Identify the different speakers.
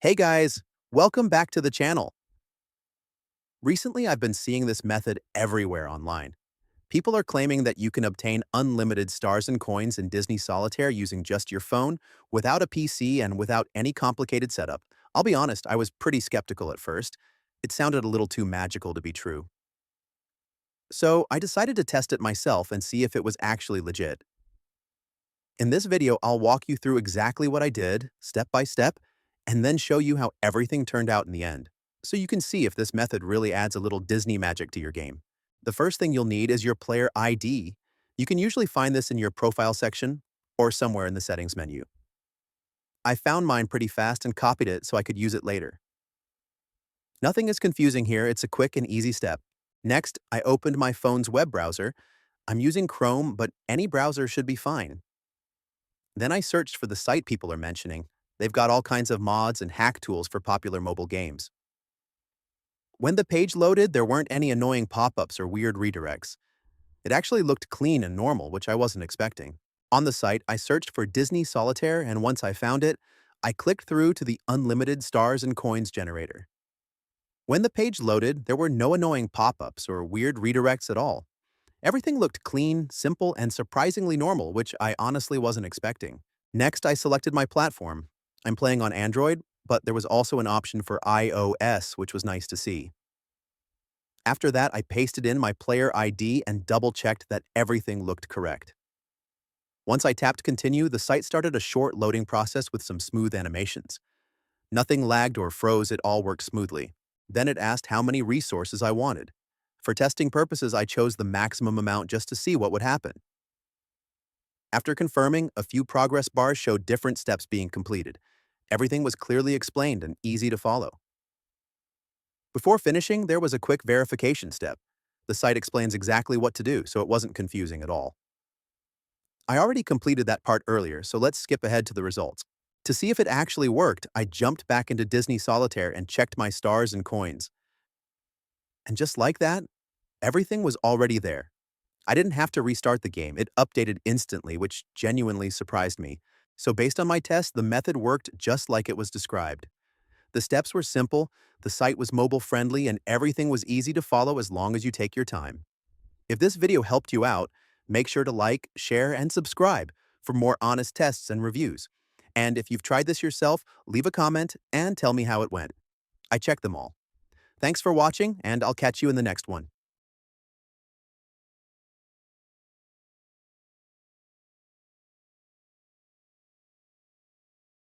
Speaker 1: Hey guys, welcome back to the channel. Recently, I've been seeing this method everywhere online. People are claiming that you can obtain unlimited stars and coins in Disney Solitaire using just your phone, without a PC and without any complicated setup. I'll be honest, I was pretty skeptical at first. It sounded a little too magical to be true. So I decided to test it myself and see if it was actually legit. In this video, I'll walk you through exactly what I did, step by step, and then show you how everything turned out in the end, so you can see if this method really adds a little Disney magic to your game. The first thing you'll need is your player ID. You can usually find this in your profile section or somewhere in the settings menu. I found mine pretty fast and copied it so I could use it later. Nothing is confusing here, it's a quick and easy step. Next, I opened my phone's web browser. I'm using Chrome, but any browser should be fine. Then I searched for the site people are mentioning. They've got all kinds of mods and hack tools for popular mobile games. When the page loaded, there weren't any annoying pop-ups or weird redirects. It actually looked clean and normal, which I wasn't expecting. On the site, I searched for Disney Solitaire, and once I found it, I clicked through to the unlimited stars and coins generator. When the page loaded, there were no annoying pop-ups or weird redirects at all. Everything looked clean, simple, and surprisingly normal, which I honestly wasn't expecting. Next, I selected my platform. I'm playing on Android, but there was also an option for iOS, which was nice to see. After that, I pasted in my player ID and double-checked that everything looked correct. Once I tapped continue, the site started a short loading process with some smooth animations. Nothing lagged or froze, it all worked smoothly. Then it asked how many resources I wanted. For testing purposes, I chose the maximum amount just to see what would happen. After confirming, a few progress bars showed different steps being completed. Everything was clearly explained and easy to follow. Before finishing, there was a quick verification step. The site explains exactly what to do, so it wasn't confusing at all. I already completed that part earlier, so let's skip ahead to the results. To see if it actually worked, I jumped back into Disney Solitaire and checked my stars and coins. And just like that, everything was already there. I didn't have to restart the game, it updated instantly, which genuinely surprised me. So based on my test, the method worked just like it was described. The steps were simple, the site was mobile-friendly, and everything was easy to follow as long as you take your time. If this video helped you out, make sure to like, share, and subscribe for more honest tests and reviews. And if you've tried this yourself, leave a comment and tell me how it went. I check them all. Thanks for watching, and I'll catch you in the next one.